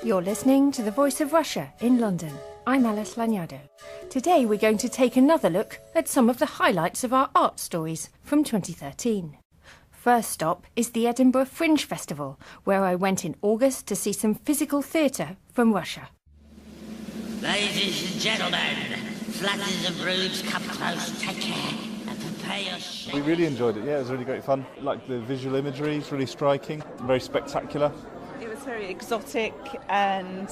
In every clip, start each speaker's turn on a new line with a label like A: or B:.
A: You're listening to The Voice of Russia in London. I'm Alice Lanyado. Today we're going to take another look at some of the highlights of our art stories from 2013. First stop is the Edinburgh Fringe Festival, where I went in August to see some physical theatre from Russia.
B: Ladies and gentlemen, flutters and broods, come close, take care, and prepare yourself.
C: We really enjoyed it, yeah, it was really great fun. Like the visual imagery is really striking, very spectacular.
D: It was very exotic and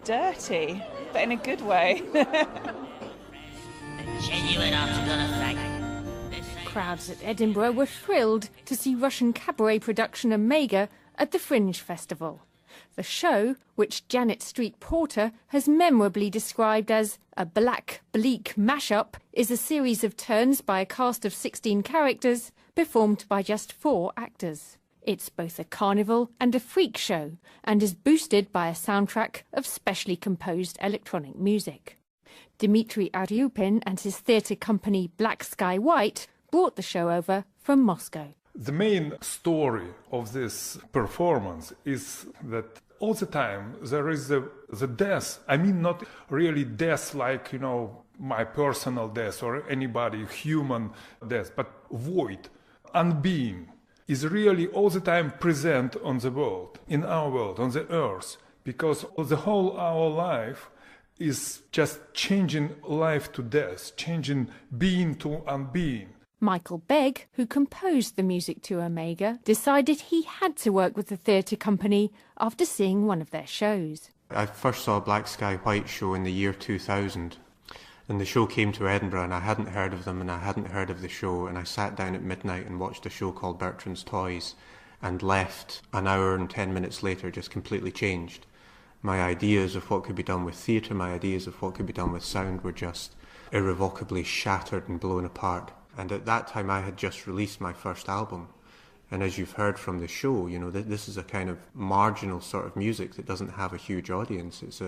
D: dirty, but in a good way.
B: Genuine article of fact.
A: Crowds at Edinburgh were thrilled to see Russian cabaret production Omega at the Fringe Festival. The show, which Janet Street Porter has memorably described as a black, bleak mashup, is a series of turns by a cast of 16 characters, performed by just 4 actors. It's both a carnival and a freak show, and is boosted by a soundtrack of specially composed electronic music. Dmitry Aryupin and his theatre company Black Sky White brought the show over from Moscow.
E: The main story of this performance is that all the time there is the death. I mean, not really death like, my personal death or anybody, human death, but void, unbeing, is really all the time present on the world, in our world, on the earth, because the whole our life is just changing life to death, changing being to unbeing.
A: Michael Begg, who composed the music to Omega, decided he had to work with the theatre company after seeing one of their shows.
F: I first saw a Black Sky White show in the year 2000, and the show came to Edinburgh, and I hadn't heard of them and I hadn't heard of the show, and I sat down at midnight and watched a show called Bertrand's Toys and left an hour and 10 minutes later just completely changed. My ideas of what could be done with theatre, my ideas of what could be done with sound were just irrevocably shattered and blown apart. And at that time I had just released my first album. And as you've heard from the show, this is a kind of marginal sort of music that doesn't have a huge audience. It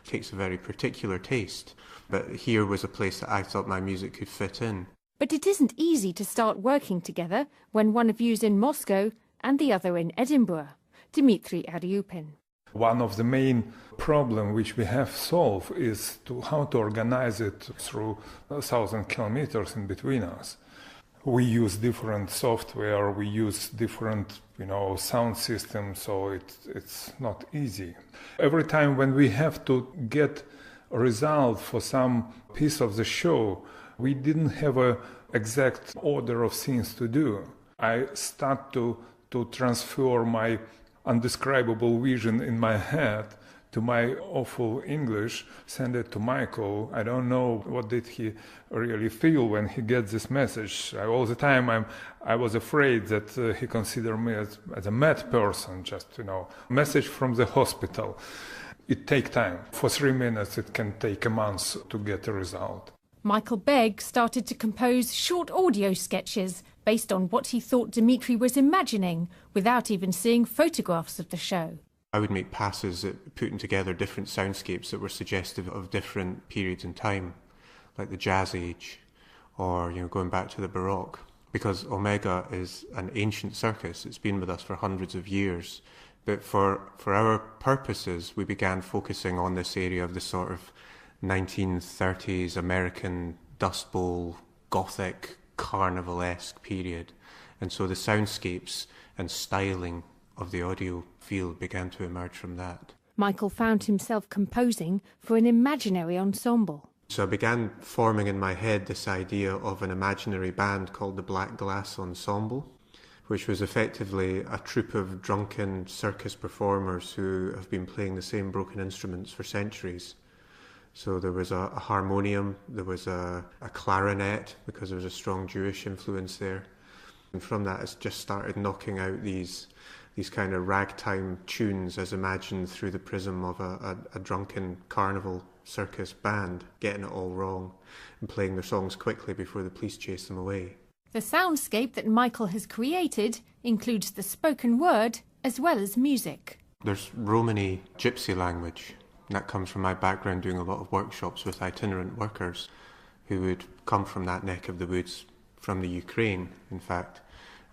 F: takes a very particular taste. But here was a place that I thought my music could fit in.
A: But it isn't easy to start working together when one of you's in Moscow and the other in Edinburgh. Dmitry Aryupin.
E: One of the main problems which we have solved is how to organize it through 1,000 kilometers in between us. We use different software, we use different, sound systems, so it's not easy. Every time when we have to get a result for some piece of the show, we didn't have an exact order of things to do. I start to transfer my undescribable vision in my head to my awful English, send it to Michael. I don't know what did he really feel when he gets this message. All the time I was afraid that he considered me as a mad person, just, message from the hospital. It takes time. For 3 minutes it can take a month to get a result.
A: Michael Begg started to compose short audio sketches based on what he thought Dmitry was imagining, without even seeing photographs of the show.
F: I would make passes at putting together different soundscapes that were suggestive of different periods in time, like the Jazz Age, or going back to the Baroque. Because Omega is an ancient circus, it's been with us for hundreds of years. But for our purposes, we began focusing on this area of the sort of 1930s American Dust Bowl, Gothic, carnival-esque period. And so the soundscapes and styling of the audio field began to emerge from that.
A: Michael found himself composing for an imaginary ensemble.
F: So I began forming in my head this idea of an imaginary band called the Black Glass Ensemble, which was effectively a troupe of drunken circus performers who have been playing the same broken instruments for centuries. So there was a harmonium, there was a clarinet, because there was a strong Jewish influence there. And from that it's just started knocking out these kind of ragtime tunes as imagined through the prism of a drunken carnival circus band, getting it all wrong and playing their songs quickly before the police chase them away.
A: The soundscape that Michael has created includes the spoken word as well as music.
F: There's Romany gypsy language. That comes from my background doing a lot of workshops with itinerant workers who would come from that neck of the woods, from the Ukraine, in fact.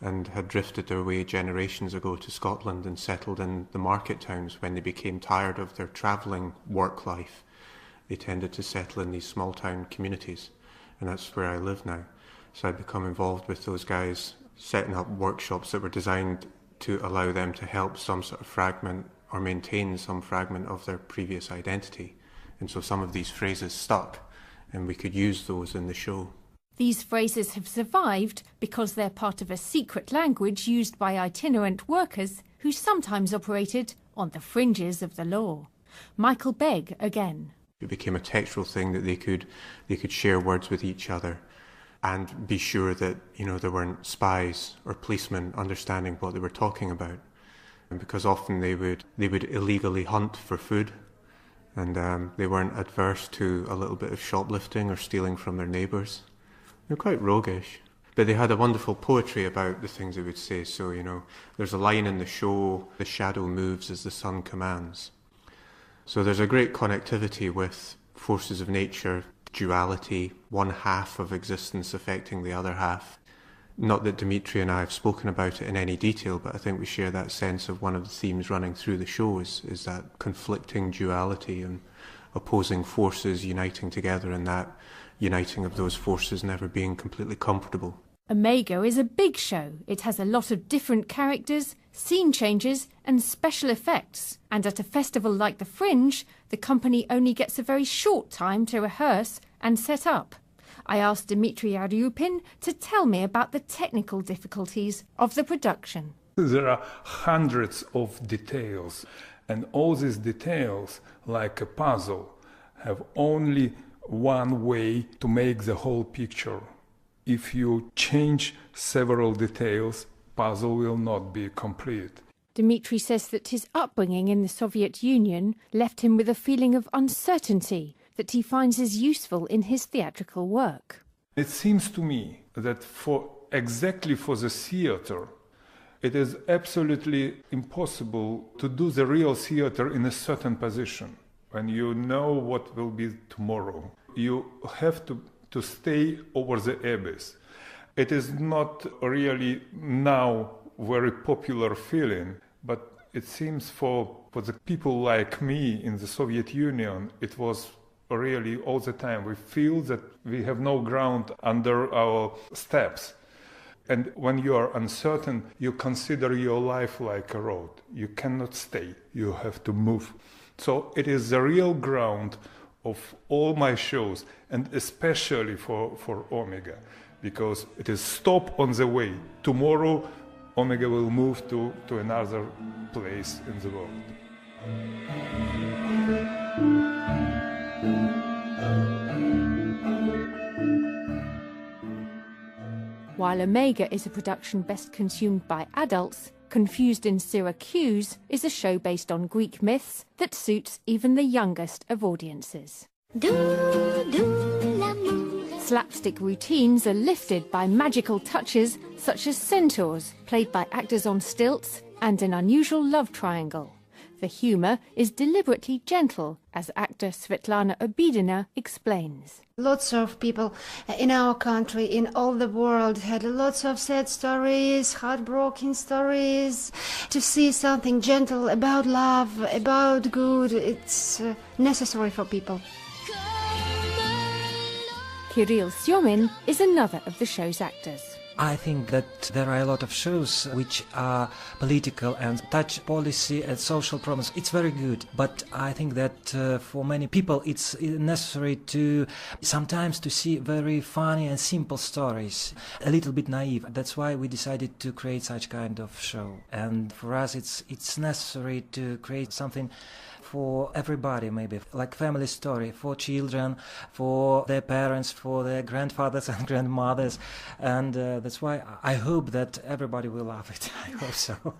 F: and had drifted their way generations ago to Scotland and settled in the market towns. When they became tired of their travelling work life, they tended to settle in these small town communities, and that's where I live now. So I'd become involved with those guys, setting up workshops that were designed to allow them to help some sort of fragment or maintain some fragment of their previous identity. And so some of these phrases stuck, and we could use those in the show.
A: These phrases have survived because they're part of a secret language used by itinerant workers who sometimes operated on the fringes of the law. Michael Begg again.
F: It became a textual thing that they could share words with each other and be sure that, there weren't spies or policemen understanding what they were talking about. And because often they would illegally hunt for food, and they weren't adverse to a little bit of shoplifting or stealing from their neighbours. They're quite roguish. But they had a wonderful poetry about the things they would say. So, there's a line in the show, "The shadow moves as the sun commands." So there's a great connectivity with forces of nature, duality, one half of existence affecting the other half. Not that Dimitri and I have spoken about it in any detail, but I think we share that sense of one of the themes running through the show is that conflicting duality and opposing forces uniting together, and that uniting of those forces never being completely comfortable.
A: Omega is a big show. It has a lot of different characters, scene changes and special effects. And at a festival like the Fringe, the company only gets a very short time to rehearse and set up. I asked Dimitri Aryupin to tell me about the technical difficulties of the production.
E: There are hundreds of details, and all these details, like a puzzle, have only one way to make the whole picture. If you change several details, puzzle will not be complete.
A: Dimitri says that his upbringing in the Soviet Union left him with a feeling of uncertainty that he finds is useful in his theatrical work.
E: It seems to me that exactly for the theater, it is absolutely impossible to do the real theater in a certain position. When you know what will be tomorrow, you have to stay over the abyss. It is not really now very popular feeling, but it seems for the people like me in the Soviet Union, it was really all the time. We feel that we have no ground under our steps. And when you are uncertain, you consider your life like a road. You cannot stay, you have to move. So it is the real ground of all my shows, and especially for Omega, because it is stop on the way. Tomorrow, Omega will move to another place in the world.
A: While Omega is a production best consumed by adults, Confused in Syracuse is a show based on Greek myths that suits even the youngest of audiences. Slapstick routines are lifted by magical touches such as centaurs, played by actors on stilts, and an unusual love triangle. The humour is deliberately gentle, as actor Svetlana Obidina explains.
G: Lots of people in our country, in all the world, had lots of sad stories, heartbroken stories. To see something gentle about love, about good, it's necessary for people.
A: Kirill Syomin is another of the show's actors.
H: I think that there are a lot of shows which are political and touch policy and social problems. It's very good, but I think that for many people it's necessary to sometimes to see very funny and simple stories, a little bit naive. That's why we decided to create such kind of show. And for us it's necessary to create something for everybody, maybe like family story, for children, for their parents, for their grandfathers and grandmothers, and that's why I hope that everybody will love it. I hope so.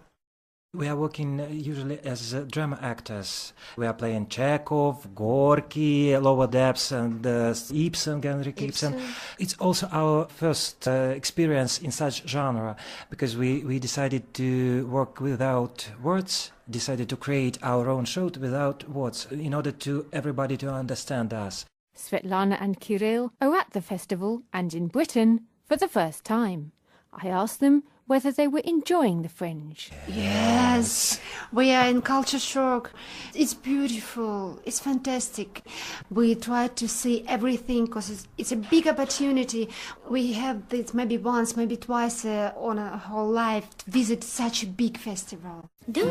H: We are working usually as drama actors. We are playing Chekhov, Gorky, Lower Depths, and Ibsen, Henrik Ibsen. It's also our first experience in such genre, because we decided to work without words, decided to create our own show without words, in order to everybody to understand us.
A: Svetlana and Kirill are at the festival and in Britain for the first time. I asked them whether they were enjoying the Fringe.
G: Yes, we are in culture shock. It's beautiful. It's fantastic. We try to see everything because it's a big opportunity. We have this maybe once, maybe twice on a whole life to visit such a big festival.
I: Doux,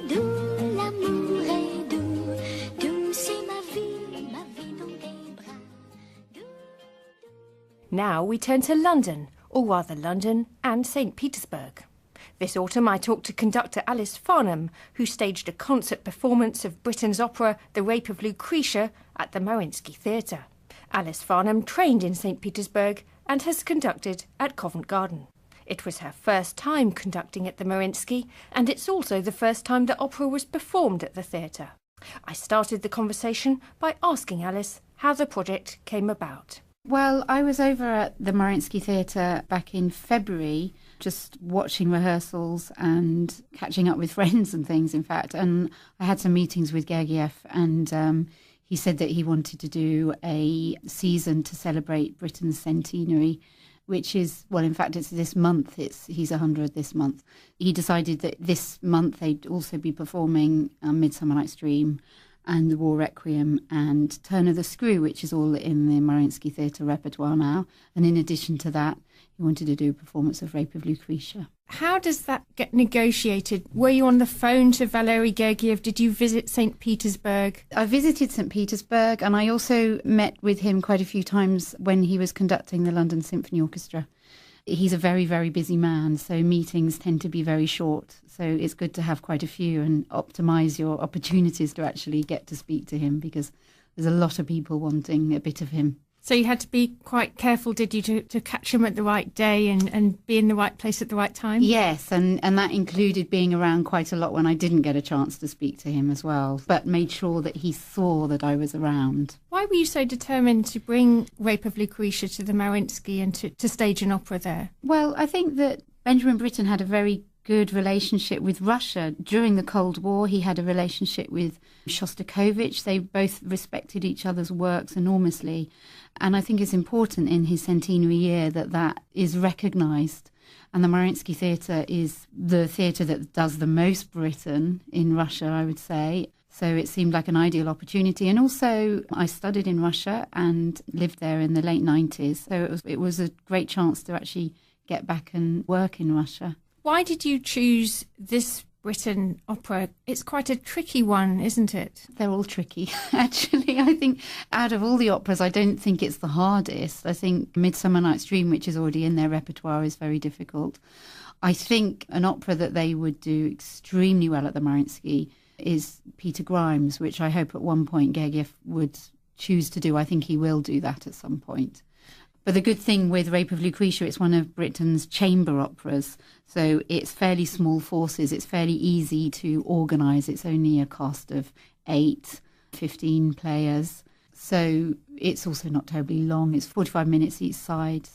I: doux, l'amour est doux. Doux, c'est ma vie dans tes bras.
A: Now we turn to London, or rather London and St. Petersburg. This autumn I talked to conductor Alice Farnham, who staged a concert performance of Britain's opera The Rape of Lucretia at the Mariinsky Theatre. Alice Farnham trained in St. Petersburg and has conducted at Covent Garden. It was her first time conducting at the Mariinsky, and it's also the first time the opera was performed at the theatre. I started the conversation by asking Alice how the project came about.
J: Well, I was over at the Mariinsky Theatre back in February, just watching rehearsals and catching up with friends and things, in fact. And I had some meetings with Gergiev, and he said that he wanted to do a season to celebrate Britain's centenary, which is, well, in fact, it's this month. He's 100 this month. He decided that this month they'd also be performing Midsummer Night's Dream and the War Requiem and Turn of the Screw, which is all in the Mariinsky Theatre repertoire now. And in addition to that, he wanted to do a performance of Rape of Lucretia.
A: How does that get negotiated? Were you on the phone to Valery Gergiev? Did you visit St. Petersburg?
J: I visited St. Petersburg, and I also met with him quite a few times when he was conducting the London Symphony Orchestra. He's a very, very busy man, so meetings tend to be very short. So it's good to have quite a few and optimise your opportunities to actually get to speak to him, because there's a lot of people wanting a bit of him.
A: So you had to be quite careful, did you, to catch him at the right day and be in the right place at the right time?
J: Yes, and that included being around quite a lot when I didn't get a chance to speak to him as well, but made sure that he saw that I was around.
A: Why were you so determined to bring Rape of Lucretia to the Mariinsky and to stage an opera there?
J: Well, I think that Benjamin Britten had a very good relationship with Russia. During the Cold War, he had a relationship with Shostakovich. They both respected each other's works enormously. And I think it's important in his centenary year that is recognised. And the Mariinsky Theatre is the theatre that does the most Britain in Russia, I would say. So it seemed like an ideal opportunity. And also, I studied in Russia and lived there in the late 90s. So it was a great chance to actually get back and work in Russia.
A: Why did you choose this Britain opera? It's quite a tricky one, isn't it?
J: They're all tricky, actually. I think out of all the operas, I don't think it's the hardest. I think Midsummer Night's Dream, which is already in their repertoire, is very difficult. I think an opera that they would do extremely well at the Mariinsky is Peter Grimes, which I hope at one point Gergiev would choose to do. I think he will do that at some point. But the good thing with Rape of Lucretia, it's one of Britain's chamber operas. So it's fairly small forces. It's fairly easy to organise. It's only a cast of 8, 15 players. So it's also not terribly long. It's 45 minutes each side.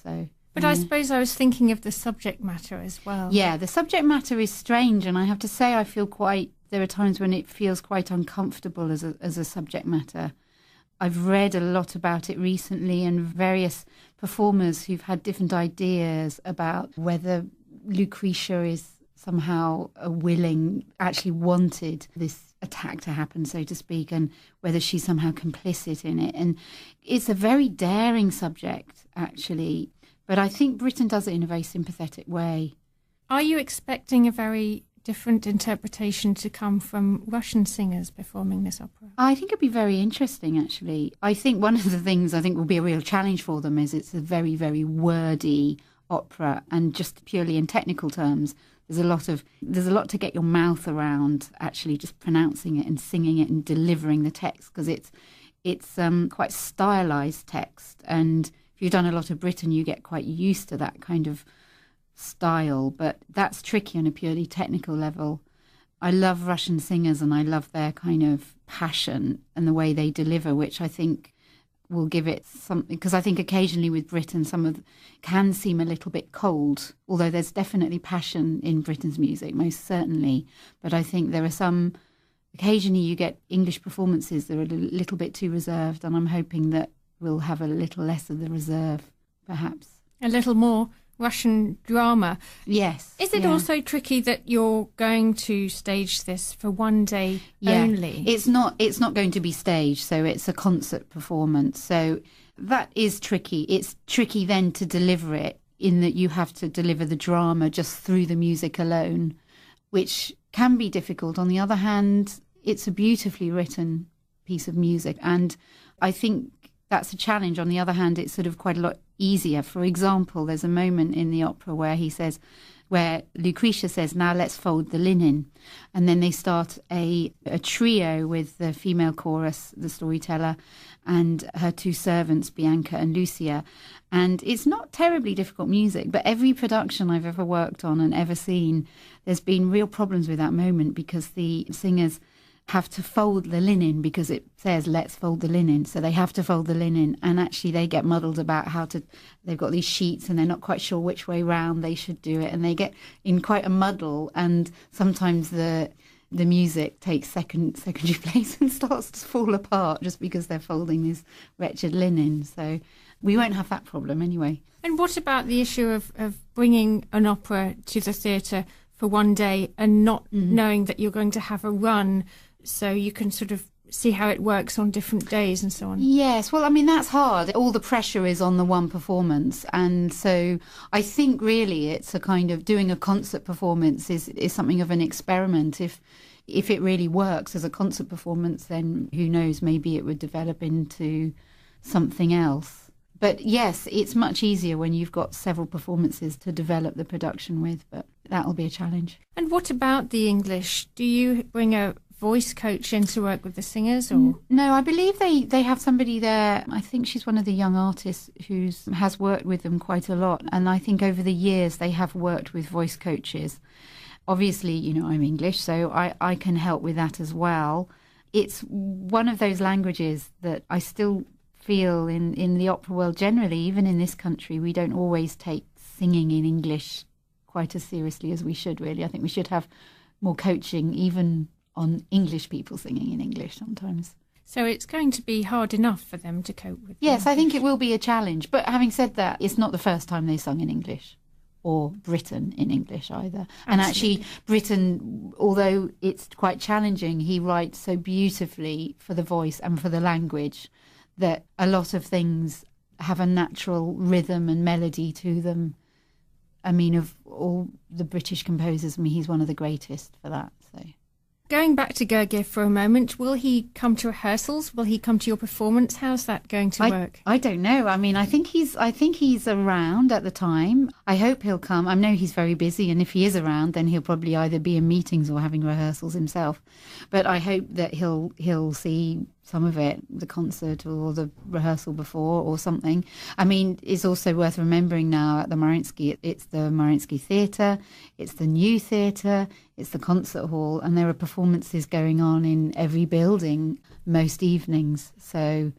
J: But
A: I suppose I was thinking of the subject matter as well.
J: Yeah, the subject matter is strange. And I have to say, there are times when it feels quite uncomfortable as a subject matter. I've read a lot about it recently, and various performers who've had different ideas about whether Lucretia is somehow actually wanted this attack to happen, so to speak, and whether she's somehow complicit in it. And it's a very daring subject, actually, but I think Britain does it in a very sympathetic way.
A: Are you expecting a very different interpretation to come from Russian singers performing this opera?
J: I think it'd be very interesting, actually. I think one of the things I think will be a real challenge for them is it's a very, very wordy opera, and just purely in technical terms, there's a lot to get your mouth around, actually just pronouncing it and singing it and delivering the text, because it's quite stylized text, and if you've done a lot of Britain, you get quite used to that kind of style, but that's tricky on a purely technical level. I love Russian singers, and I love their kind of passion and the way they deliver, which I think will give it something, because I think occasionally with Britain can seem a little bit cold, although there's definitely passion in Britain's music, most certainly. But I think there are occasionally you get English performances that are a little bit too reserved, and I'm hoping that we'll have a little less of the reserve, perhaps.
A: A little more Russian drama.
J: Yes.
A: Is it
J: yeah.
A: also tricky that you're going to stage this for one day only?
J: It's not going to be staged, so it's a concert performance. So that is tricky. It's tricky then to deliver it, in that you have to deliver the drama just through the music alone, which can be difficult. On the other hand, it's a beautifully written piece of music, and I think that's a challenge. On the other hand, it's sort of quite a lot easier. For example, there's a moment in the opera where Lucretia says, "Now let's fold the linen," and then they start a trio with the female chorus, the storyteller, and her two servants, Bianca and Lucia. And it's not terribly difficult music, but every production I've ever worked on and ever seen, there's been real problems with that moment, because the singers have to fold the linen, because it says let's fold the linen, so they have to fold the linen, and actually they get muddled about they've got these sheets and they're not quite sure which way round they should do it, and they get in quite a muddle, and sometimes the music takes secondary place and starts to fall apart just because they're folding this wretched linen. So we won't have that problem anyway.
A: And what about the issue of bringing an opera to the theatre for one day and not knowing that you're going to have a run, so you can sort of see how it works on different days and so on?
J: Yes, well, I mean, that's hard. All the pressure is on the one performance. And so I think really it's a kind of doing a concert performance is something of an experiment. If it really works as a concert performance, then who knows, maybe it would develop into something else. But yes, it's much easier when you've got several performances to develop the production with, but that'll be a challenge.
A: And what about the English? Do you bring a voice coach in to work with the singers? Or
J: No, I believe they have somebody there. I think she's one of the young artists who has worked with them quite a lot. And I think over the years they have worked with voice coaches. Obviously, I'm English, so I can help with that as well. It's one of those languages that I still feel in the opera world generally, even in this country, we don't always take singing in English quite as seriously as we should, really. I think we should have more coaching, even on English people singing in English sometimes.
A: So it's going to be hard enough for them to cope with.
J: Yes, I think it will be a challenge. But having said that, it's not the first time they sung in English, or Britain in English either. And actually, Britain, although it's quite challenging, he writes so beautifully for the voice and for the language that a lot of things have a natural rhythm and melody to them. I mean, of all the British composers, he's one of the greatest for that. So,
A: going back to Gergiev for a moment, will he come to rehearsals? Will he come to your performance? How's that going to work?
J: I don't know. I mean, I think he's around at the time. I hope he'll come. I know he's very busy, and if he is around, then he'll probably either be in meetings or having rehearsals himself. But I hope that he'll see some of it, the concert or the rehearsal before or something. I mean, it's also worth remembering now at the Mariinsky, it's the Mariinsky Theatre, it's the New Theatre, it's the concert hall, and there are performances going on in every building most evenings. So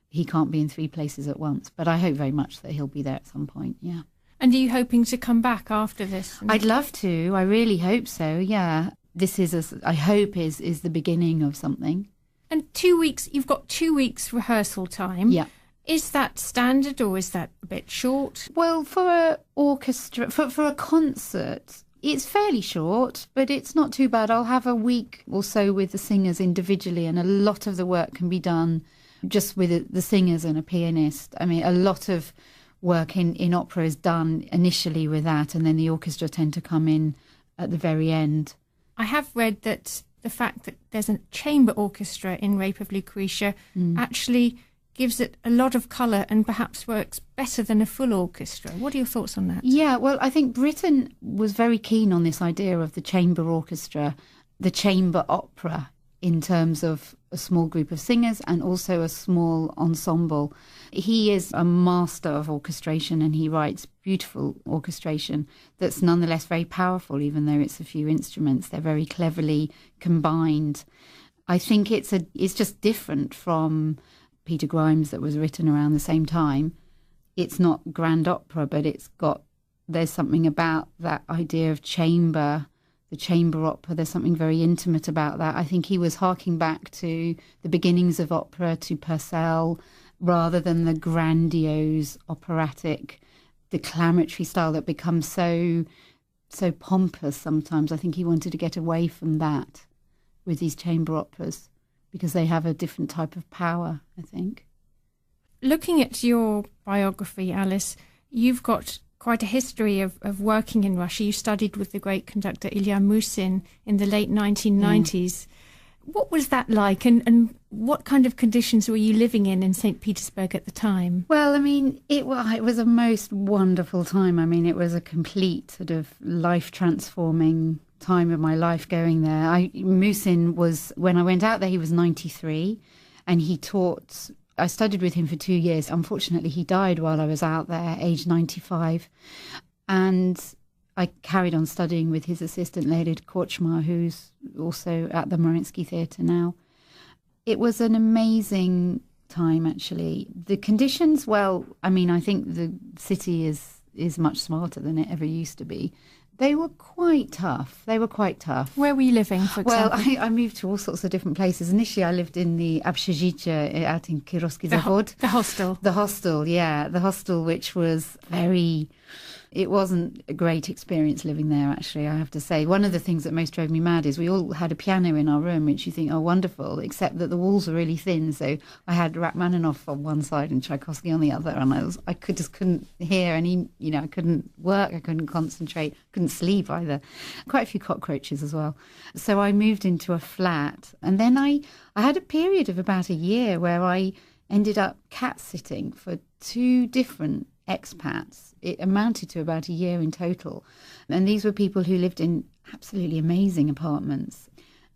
J: he can't be in three places at once. But I hope very much that he'll be there at some point, yeah.
A: And are you hoping to come back after this?
J: I'd love to. I really hope so, yeah. This I hope is the beginning of something.
A: And 2 weeks, you've got 2 weeks rehearsal time.
J: Yeah.
A: Is that standard or is that a bit short?
J: Well, for an orchestra, for a concert, it's fairly short, but it's not too bad. I'll have a week or so with the singers individually, and a lot of the work can be done just with the singers and a pianist. I mean, a lot of work in opera is done initially with that, and then the orchestra tend to come in at the very end.
A: I have read that the fact that there's a chamber orchestra in Rape of Lucretia actually gives it a lot of colour and perhaps works better than a full orchestra. What are your thoughts on that?
J: Yeah, well, I think Britain was very keen on this idea of the chamber orchestra, the chamber opera, in terms of a small group of singers and also a small ensemble. He is a master of orchestration, and he writes beautiful orchestration that's nonetheless very powerful, even though it's a few instruments. They're very cleverly combined. I think it's just different from Peter Grimes, that was written around the same time. It's not grand opera, but there's something about that idea of chamber, the chamber opera. There's something very intimate about that. I think he was harking back to the beginnings of opera, to Purcell, rather than the grandiose operatic declamatory style that becomes so pompous sometimes. I think he wanted to get away from that with these chamber operas because they have a different type of power, I think.
A: Looking at your biography, Alice, you've got quite a history of working in Russia. You studied with the great conductor Ilya Musin in the late 1990s. What was that like, and what kind of conditions were you living in St. Petersburg at the time?
J: Well, I mean, it was a most wonderful time. I mean, it was a complete sort of life-transforming time of my life going there. Musin was, when I went out there, he was 93, and he taught... I studied with him for 2 years. Unfortunately, he died while I was out there, aged 95. And I carried on studying with his assistant, Leonid Korchmar, who's also at the Mariinsky Theatre now. It was an amazing time, actually. The conditions, well, I mean, I think the city is much smarter than it ever used to be. They were quite tough. Where
A: were you living, for example?
J: Well, I moved to all sorts of different places. Initially, I lived in the Общежитие out in Kirovsky Zavod.
A: The hostel.
J: The hostel, yeah. The hostel, which was very... It wasn't a great experience living there, actually, I have to say. One of the things that most drove me mad is we all had a piano in our room, which you think, oh, wonderful, except that the walls are really thin. So I had Rachmaninoff on one side and Tchaikovsky on the other, and I couldn't hear any, I couldn't work, I couldn't concentrate, couldn't sleep either. Quite a few cockroaches as well. So I moved into a flat, and then I had a period of about a year where I ended up cat sitting for 2 different expats. It amounted to about a year in total. And these were people who lived in absolutely amazing apartments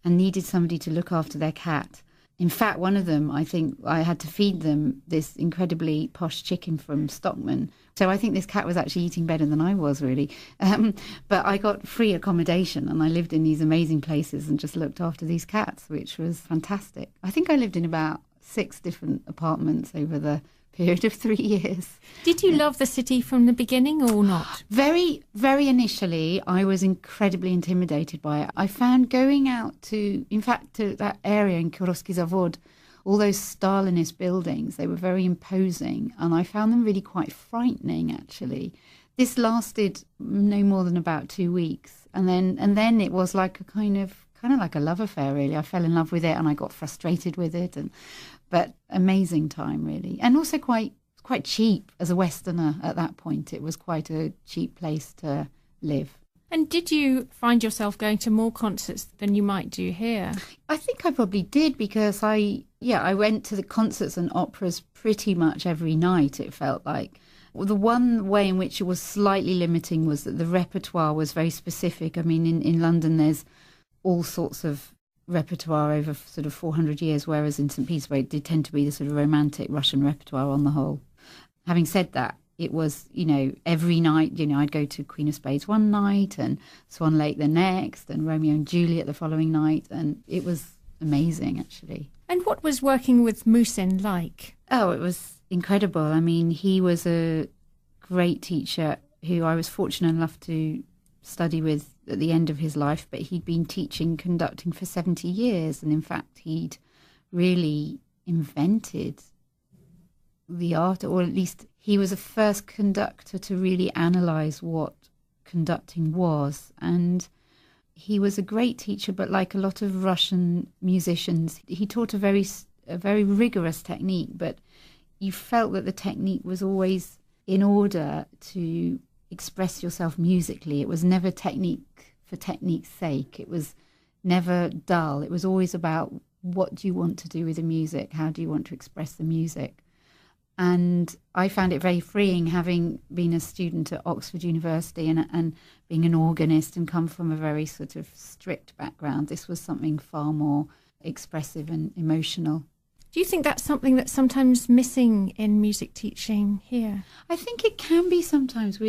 J: and needed somebody to look after their cat. In fact, one of them, I think I had to feed them this incredibly posh chicken from Stockman. So I think this cat was actually eating better than I was, really. But I got free accommodation and I lived in these amazing places and just looked after these cats, which was fantastic. I think I lived in about 6 different apartments over the period of 3 years.
A: Did you love the city from the beginning or not?
J: Very, very initially, I was incredibly intimidated by it. I found going out to that area in Kirovsky Zavod, all those Stalinist buildings, they were very imposing, and I found them really quite frightening, actually. This lasted no more than about 2 weeks, and then it was like a kind of like a love affair, really. I fell in love with it and I got frustrated with it, but amazing time, really. And also quite cheap as a Westerner at that point. It was quite a cheap place to live.
A: And did you find yourself going to more concerts than you might do here?
J: I think I probably did, because I went to the concerts and operas pretty much every night, it felt like. The one way in which it was slightly limiting was that the repertoire was very specific. I mean, in London there's all sorts of repertoire over sort of 400 years, whereas in St. Petersburg it did tend to be the sort of romantic Russian repertoire on the whole. Having said that, it was, every night, I'd go to Queen of Spades one night and Swan Lake the next and Romeo and Juliet the following night, and it was amazing, actually.
A: And what was working with Musin like?
J: Oh, it was incredible. I mean, he was a great teacher who I was fortunate enough to study with at the end of his life, but he'd been teaching conducting for 70 years, and in fact he'd really invented the art, or at least he was the first conductor to really analyse what conducting was. And he was a great teacher, but like a lot of Russian musicians, he taught a very rigorous technique, but you felt that the technique was always in order to express yourself musically. It was never technique for technique's sake. It was never dull. It was always about what do you want to do with the music? How do you want to express the music? And I found it very freeing, having been a student at Oxford University and being an organist and come from a very sort of strict background. This was something far more expressive and emotional.
A: Do you think that's something that's sometimes missing in music teaching here?
J: I think it can be sometimes,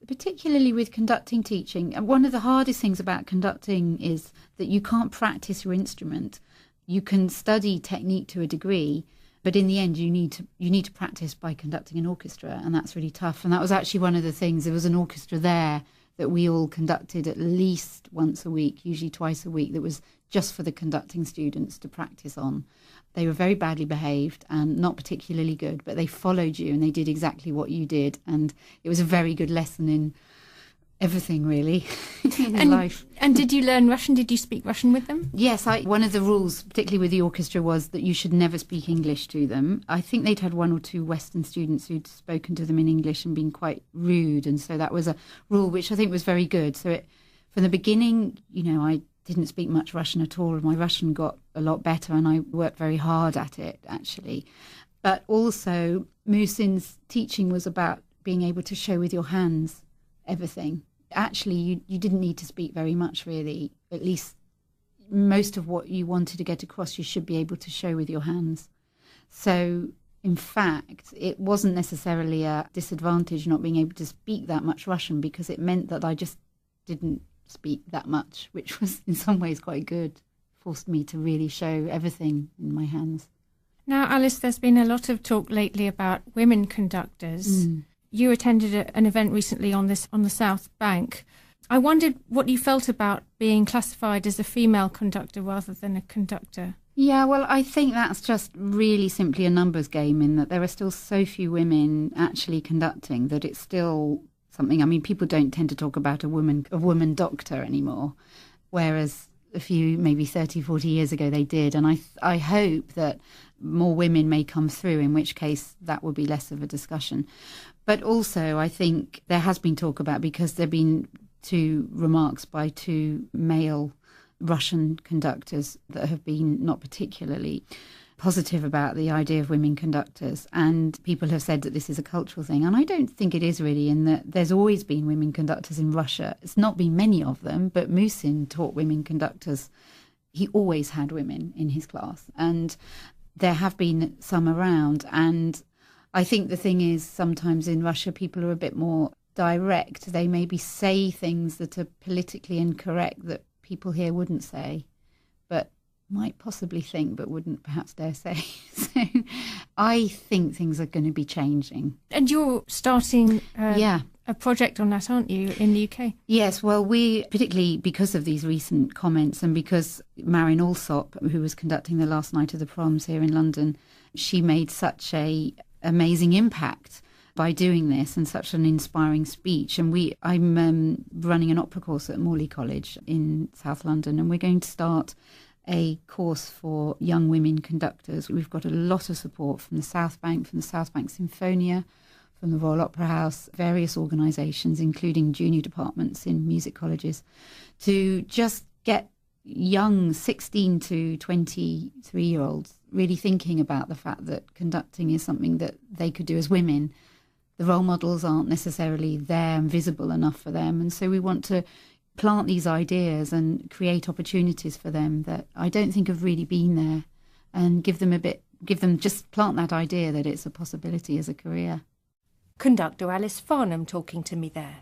J: particularly with conducting teaching. And one of the hardest things about conducting is that you can't practice your instrument. You can study technique to a degree, but in the end you need to practice by conducting an orchestra, and that's really tough. And that was actually one of the things. There was an orchestra there that we all conducted at least once a week, usually twice a week, that was just for the conducting students to practice on. They were very badly behaved and not particularly good, but they followed you and they did exactly what you did. And it was a very good lesson in everything, really, in life.
A: And did you learn Russian? Did you speak Russian with them?
J: Yes, one of the rules, particularly with the orchestra, was that you should never speak English to them. I think they'd had one or two Western students who'd spoken to them in English and been quite rude, and so that was a rule which I think was very good. So from the beginning, I didn't speak much Russian at all. My Russian got a lot better and I worked very hard at it, actually. But also, Musin's teaching was about being able to show with your hands everything. Actually, you didn't need to speak very much, really. At least most of what you wanted to get across, you should be able to show with your hands. So, in fact, it wasn't necessarily a disadvantage not being able to speak that much Russian, because it meant that I just didn't speak that much, which was in some ways quite good. Forced me to really show everything in my hands.
A: Now, Alice, there's been a lot of talk lately about women conductors. You attended an event recently on the South Bank. I wondered what you felt about being classified as a female conductor rather than a conductor.
J: Yeah, well, I think that's just really simply a numbers game, in that there are still so few women actually conducting that it's still something. I mean, people don't tend to talk about a woman doctor anymore, whereas a few, maybe 30, 40 years ago they did. And I hope that more women may come through, in which case that would be less of a discussion. But also, I think there has been talk about, because there have been two remarks by two male Russian conductors that have been not particularly positive about the idea of women conductors. And people have said that this is a cultural thing. And I don't think it is, really, in that there's always been women conductors in Russia. It's not been many of them, but Musin taught women conductors. He always had women in his class. And there have been some around. And I think the thing is, sometimes in Russia, people are a bit more direct. They maybe say things that are politically incorrect that people here wouldn't say, but might possibly think, but wouldn't perhaps dare say. So I think things are going to be changing.
A: And you're starting a project on that, aren't you, in the UK?
J: Yes, well, we, particularly because of these recent comments and because Marin Alsop, who was conducting the last night of the proms here in London, she made such a amazing impact by doing this, and such an inspiring speech. And I'm running an opera course at Morley College in South London, and we're going to start a course for young women conductors. We've got a lot of support from the South Bank, from the South Bank Sinfonia, from the Royal Opera House, various organisations, including junior departments in music colleges, to just get young 16 to 23-year-olds really thinking about the fact that conducting is something that they could do as women. The role models aren't necessarily there and visible enough for them. And so we want to plant these ideas and create opportunities for them that I don't think have really been there, and just plant that idea that it's a possibility as a career.
A: Conductor Alice Farnham talking to me there.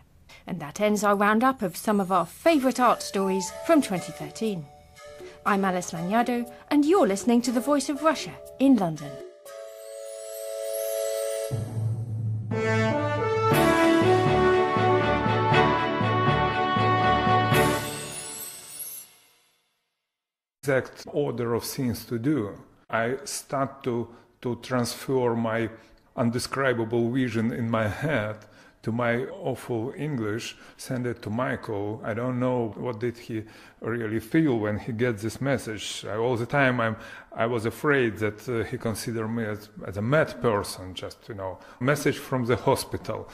A: And that ends our roundup of some of our favourite art stories from 2013. I'm Alice Lanyado, and you're listening to The Voice of Russia in London.
E: Exact order of things to do. I start to transfer my undescribable vision in my head to my awful English, send it to Michael. I don't know what did he really feel when he gets this message. All the time I was afraid that he considered me as a mad person, just, message from the hospital.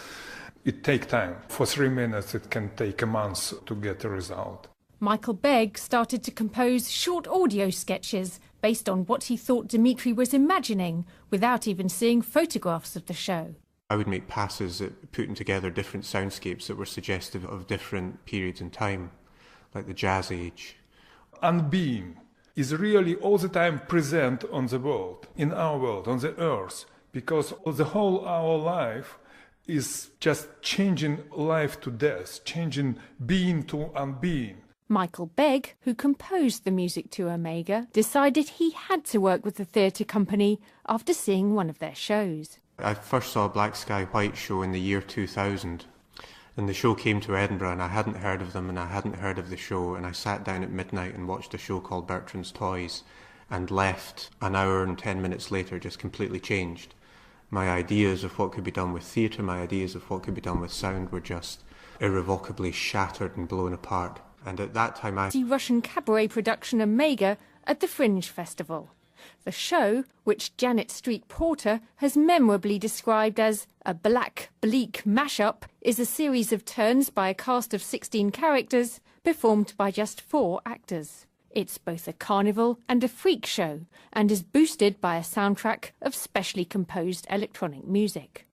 E: It takes time. For 3 minutes it can take a month to get a result.
A: Michael Begg started to compose short audio sketches based on what he thought Dmitri was imagining, without even seeing photographs of the show.
F: I would make passes at putting together different soundscapes that were suggestive of different periods in time, like the Jazz Age.
E: And being is really all the time present on the world, in our world, on the earth, because the whole our life is just changing life to death, changing being to unbeing.
A: Michael Begg, who composed the music to Omega, decided he had to work with the theatre company after seeing one of their shows.
F: I first saw a Black Sky White show in the year 2000, And the show came to Edinburgh and I hadn't heard of them and I hadn't heard of the show, and I sat down at midnight and watched a show called Bertrand's Toys and left an hour and 10 minutes later just completely changed. My ideas of what could be done with theatre, my ideas of what could be done with sound were just irrevocably shattered and blown apart. And at that time I
A: see Russian cabaret production Omega at the Fringe Festival. The show, which Janet Street Porter has memorably described as a black, bleak mashup, is a series of turns by a cast of 16 characters, performed by just 4 actors. It's both a carnival and a freak show, and is boosted by a soundtrack of specially composed electronic music.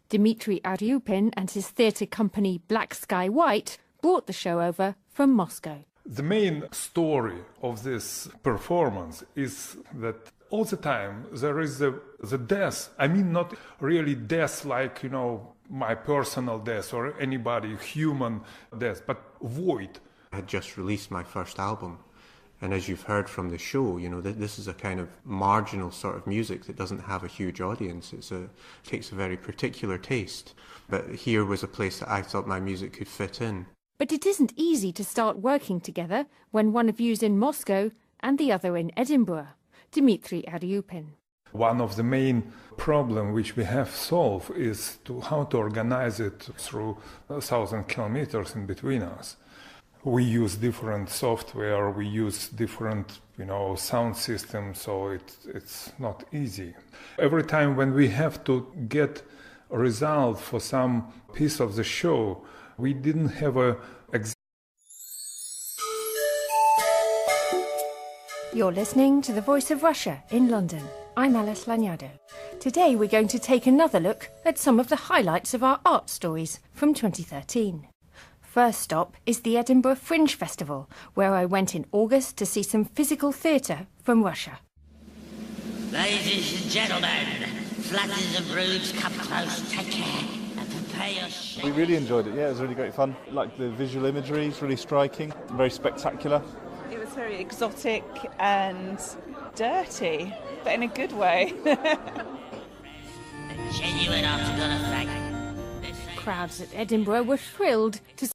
A: Dmitry Aryupin and his theatre company Black Sky White brought the show over from Moscow.
E: The main story of this performance is that all the time there is the death. I mean, not really death like, my personal death or anybody, human death, but void.
F: I had just released my first album. And as you've heard from the show, this is a kind of marginal sort of music that doesn't have a huge audience. It takes a very particular taste. But here was a place that I thought my music could fit in.
A: But it isn't easy to start working together when one of you's in Moscow and the other in Edinburgh. Dmitry Aryupin.
E: One of the main problems which we have solved is how to organize it through 1,000 kilometers in between us. We use different software, we use different, sound systems, so it's not easy. Every time when we have to get a result for some piece of the show, we didn't have a
A: You're listening to The Voice of Russia in London. I'm Alice Lanyado. Today we're going to take another look at some of the highlights of our art stories from 2013. First stop is the Edinburgh Fringe Festival, where I went in August to see some physical theatre from Russia.
B: Ladies and gentlemen, flatters and broods, come close, take care, and prepare your shit.
C: We really enjoyed it, yeah, it was really great fun. Like the visual imagery is really striking, very spectacular.
D: It was very exotic and dirty, but in a good way.
B: A genuine octagon effect.
A: Crowds at Edinburgh were thrilled to